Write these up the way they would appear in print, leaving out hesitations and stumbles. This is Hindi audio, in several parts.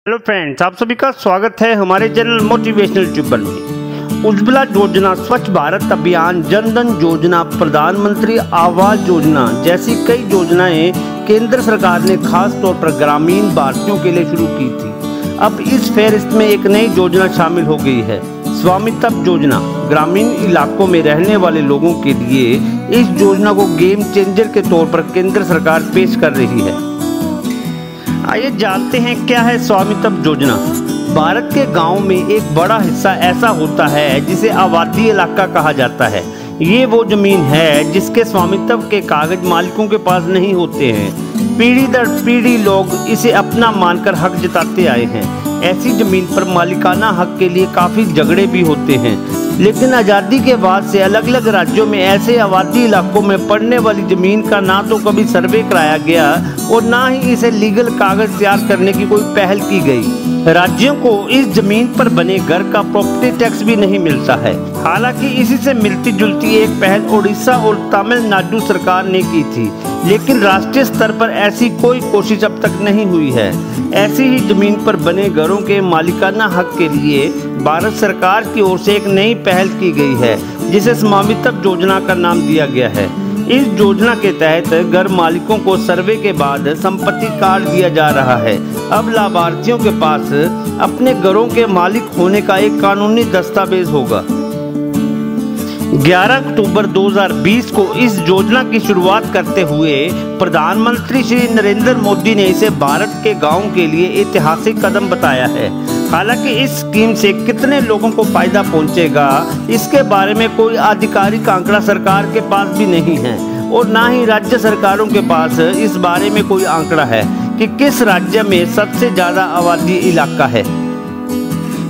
हेलो फ्रेंड्स, आप सभी का स्वागत है हमारे चैनल मोटिवेशनल ट्यूबर में। उज्ज्वला योजना, स्वच्छ भारत अभियान, जन धन योजना, प्रधानमंत्री आवास योजना जैसी कई योजनाएं केंद्र सरकार ने खास तौर पर ग्रामीण भारतीयों के लिए शुरू की थी। अब इस फेहरिस्त में एक नई योजना शामिल हो गई है, स्वामित्व योजना। ग्रामीण इलाकों में रहने वाले लोगों के लिए इस योजना को गेम चेंजर के तौर पर केंद्र सरकार पेश कर रही है। आइए जानते हैं क्या है स्वामित्व योजना। भारत के गांव में एक बड़ा हिस्सा ऐसा होता है जिसे आबादी इलाका कहा जाता है। ये वो जमीन है जिसके स्वामित्व के कागज मालिकों के पास नहीं होते हैं। पीढ़ी दर पीढ़ी लोग इसे अपना मानकर हक जताते आए हैं। ऐसी जमीन पर मालिकाना हक के लिए काफ़ी झगड़े भी होते हैं, लेकिन आज़ादी के बाद से अलग अलग राज्यों में ऐसे आबादी इलाकों में पड़ने वाली ज़मीन का ना तो कभी सर्वे कराया गया और ना ही इसे लीगल कागज तैयार करने की कोई पहल की गई। राज्यों को इस जमीन पर बने घर का प्रॉपर्टी टैक्स भी नहीं मिलता है। हालांकि इसी से मिलती जुलती एक पहल उड़ीसा और तमिलनाडु सरकार ने की थी, लेकिन राष्ट्रीय स्तर पर ऐसी कोई कोशिश अब तक नहीं हुई है। ऐसी ही जमीन पर बने घरों के मालिकाना हक के लिए भारत सरकार की ओर से एक नई पहल की गई है, जिसे स्वामित्व योजना का नाम दिया गया है। इस योजना के तहत घर मालिकों को सर्वे के बाद संपत्ति कार्ड दिया जा रहा है। अब लाभार्थियों के पास अपने घरों के मालिक होने का एक कानूनी दस्तावेज होगा। 11 अक्टूबर 2020 को इस योजना की शुरुआत करते हुए प्रधानमंत्री श्री नरेंद्र मोदी ने इसे भारत के गांवों के लिए ऐतिहासिक कदम बताया है। हालांकि इस स्कीम से कितने लोगों को फायदा पहुंचेगा, इसके बारे में कोई आधिकारिक आंकड़ा सरकार के पास भी नहीं है और ना ही राज्य सरकारों के पास इस बारे में कोई आंकड़ा है कि किस राज्य में सबसे ज्यादा आबादी इलाका है।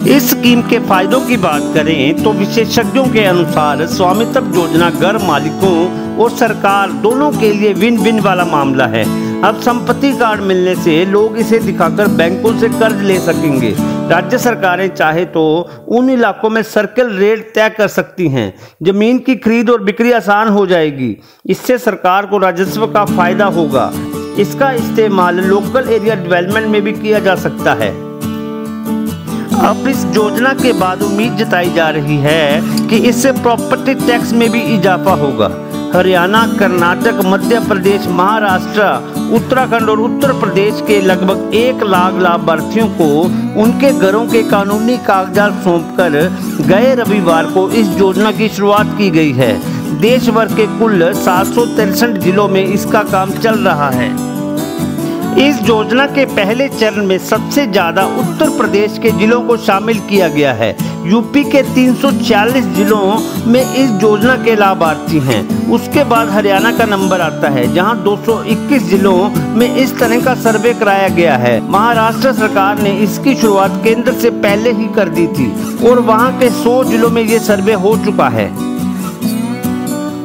इस स्कीम के फायदों की बात करें तो विशेषज्ञों के अनुसार स्वामित्व योजना घर मालिकों और सरकार दोनों के लिए विन विन वाला मामला है। अब संपत्ति कार्ड मिलने से लोग इसे दिखाकर बैंकों से कर्ज ले सकेंगे। राज्य सरकारें चाहे तो उन इलाकों में सर्कल रेट तय कर सकती हैं। जमीन की खरीद और बिक्री आसान हो जाएगी। इससे सरकार को राजस्व का फायदा होगा। इसका इस्तेमाल लोकल एरिया डेवलपमेंट में भी किया जा सकता है। अब इस योजना के बाद उम्मीद जताई जा रही है कि इससे प्रॉपर्टी टैक्स में भी इजाफा होगा। हरियाणा, कर्नाटक, मध्य प्रदेश, महाराष्ट्र, उत्तराखंड और उत्तर प्रदेश के लगभग 1 लाख लाभार्थियों को उनके घरों के कानूनी कागजात सौंपकर गए रविवार को इस योजना की शुरुआत की गई है। देश भर के कुल 763 जिलों में इसका काम चल रहा है। इस योजना के पहले चरण में सबसे ज्यादा उत्तर प्रदेश के जिलों को शामिल किया गया है। यूपी के 346 जिलों में इस योजना के लाभार्थी हैं। उसके बाद हरियाणा का नंबर आता है, जहां 221 जिलों में इस तरह का सर्वे कराया गया है। महाराष्ट्र सरकार ने इसकी शुरुआत केंद्र से पहले ही कर दी थी और वहां के 100 जिलों में ये सर्वे हो चुका है।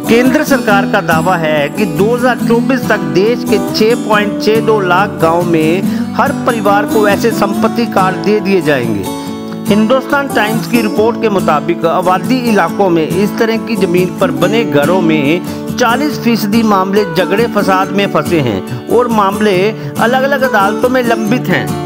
केंद्र सरकार का दावा है कि 2024 तक देश के 6.62 लाख गांव में हर परिवार को ऐसे संपत्ति कार्ड दे दिए जाएंगे। हिंदुस्तान टाइम्स की रिपोर्ट के मुताबिक आबादी इलाकों में इस तरह की जमीन पर बने घरों में 40% मामले झगड़े फसाद में फंसे हैं और मामले अलग अलग अदालतों में लंबित हैं।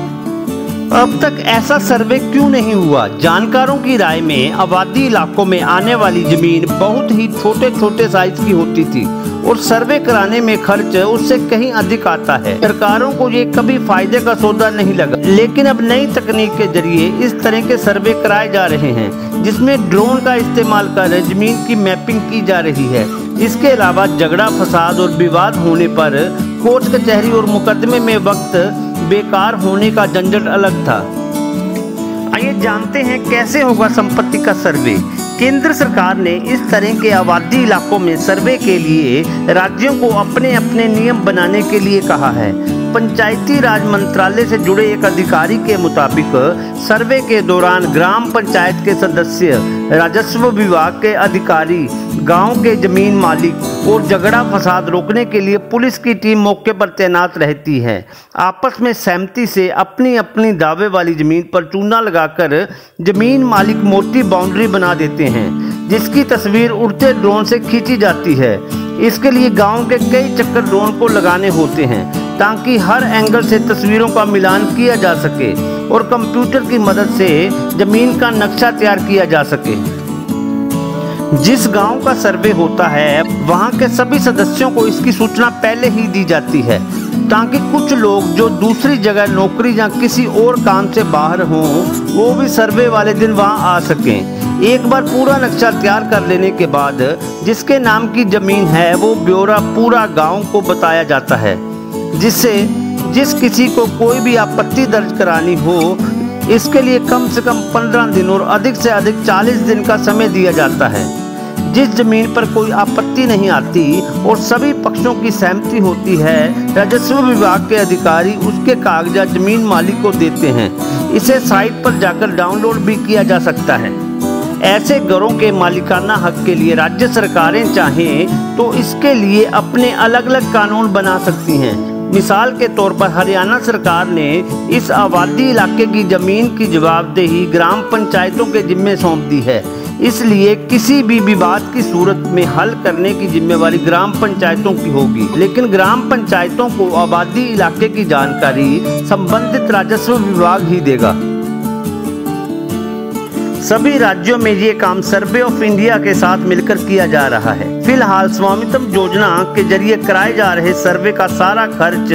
अब तक ऐसा सर्वे क्यों नहीं हुआ? जानकारों की राय में आबादी इलाकों में आने वाली जमीन बहुत ही छोटे छोटे साइज की होती थी और सर्वे कराने में खर्च उससे कहीं अधिक आता है। सरकारों को ये कभी फायदे का सौदा नहीं लगा, लेकिन अब नई तकनीक के जरिए इस तरह के सर्वे कराए जा रहे हैं, जिसमें ड्रोन का इस्तेमाल कर जमीन की मैपिंग की जा रही है। इसके अलावा झगड़ा, फसाद और विवाद होने पर कोर्ट कचहरी और मुकदमे में वक्त बेकार होने का झंझट अलग था। आइए जानते हैं कैसे होगा संपत्ति का सर्वे। केंद्र सरकार ने इस तरह के आबादी इलाकों में सर्वे के लिए राज्यों को अपने अपने नियम बनाने के लिए कहा है। पंचायती राज मंत्रालय से जुड़े एक अधिकारी के मुताबिक सर्वे के दौरान ग्राम पंचायत के सदस्य, राजस्व विभाग के अधिकारी, गांव के जमीन मालिक और झगड़ा फसाद रोकने के लिए पुलिस की टीम मौके पर तैनात रहती है। आपस में सहमति से अपनी अपनी दावे वाली जमीन पर चूना लगाकर जमीन मालिक मोटी बाउंड्री बना देते हैं, जिसकी तस्वीर उड़ते ड्रोन से खींची जाती है। इसके लिए गांव के कई चक्कर ड्रोन को लगाने होते हैं ताकि हर एंगल से तस्वीरों का मिलान किया जा सके। और कंप्यूटर की मदद से जमीन का नक्शा तैयार किया जा सके। जिस गांव का सर्वे होता है वहां के सभी सदस्यों को इसकी सूचना पहले ही दी जाती है, ताकि कुछ लोग जो दूसरी जगह नौकरी या किसी और काम से बाहर हों वो भी सर्वे वाले दिन वहां आ सकें। एक बार पूरा नक्शा तैयार कर लेने के बाद जिसके नाम की जमीन है वो ब्यौरा पूरा गांव को बताया जाता है, जिससे जिस किसी को कोई भी आपत्ति दर्ज करानी हो इसके लिए कम से कम 15 दिन और अधिक से अधिक 40 दिन का समय दिया जाता है। जिस जमीन पर कोई आपत्ति नहीं आती और सभी पक्षों की सहमति होती है, राजस्व विभाग के अधिकारी उसके कागजात जमीन मालिक को देते हैं। इसे साइट पर जाकर डाउनलोड भी किया जा सकता है। ऐसे घरों के मालिकाना हक के लिए राज्य सरकारें चाहें तो इसके लिए अपने अलग अलग कानून बना सकती हैं। मिसाल के तौर पर हरियाणा सरकार ने इस आबादी इलाके की जमीन की जवाबदेही ग्राम पंचायतों के जिम्मे सौंप दी है, इसलिए किसी भी विवाद की सूरत में हल करने की जिम्मेवारी ग्राम पंचायतों की होगी। लेकिन ग्राम पंचायतों को आबादी इलाके की जानकारी संबंधित राजस्व विभाग ही देगा। सभी राज्यों में ये काम सर्वे ऑफ इंडिया के साथ मिलकर किया जा रहा है। फिलहाल स्वामित्व योजना के जरिए कराए जा रहे सर्वे का सारा खर्च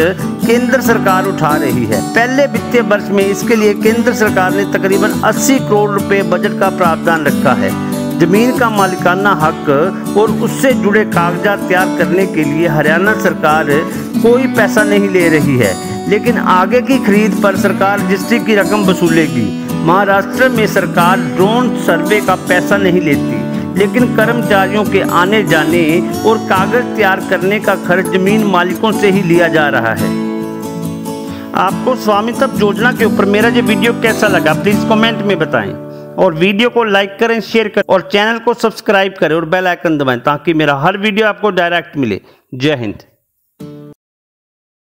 केंद्र सरकार उठा रही है। पहले वित्तीय वर्ष में इसके लिए केंद्र सरकार ने तकरीबन 80 करोड़ रुपए बजट का प्रावधान रखा है। जमीन का मालिकाना हक और उससे जुड़े कागजात तैयार करने के लिए हरियाणा सरकार कोई पैसा नहीं ले रही है, लेकिन आगे की खरीद पर सरकार रजिस्ट्री की रकम वसूलेगी। महाराष्ट्र में सरकार ड्रोन सर्वे का पैसा नहीं लेती, लेकिन कर्मचारियों के आने जाने और कागज तैयार करने का खर्च जमीन मालिकों से ही लिया जा रहा है। आपको स्वामित्व योजना के ऊपर मेरा ये वीडियो कैसा लगा प्लीज कमेंट में बताएं, और वीडियो को लाइक करें, शेयर करें और चैनल को सब्सक्राइब करें और बेल आइकन दबाएं ताकि मेरा हर वीडियो आपको डायरेक्ट मिले। जय हिंद।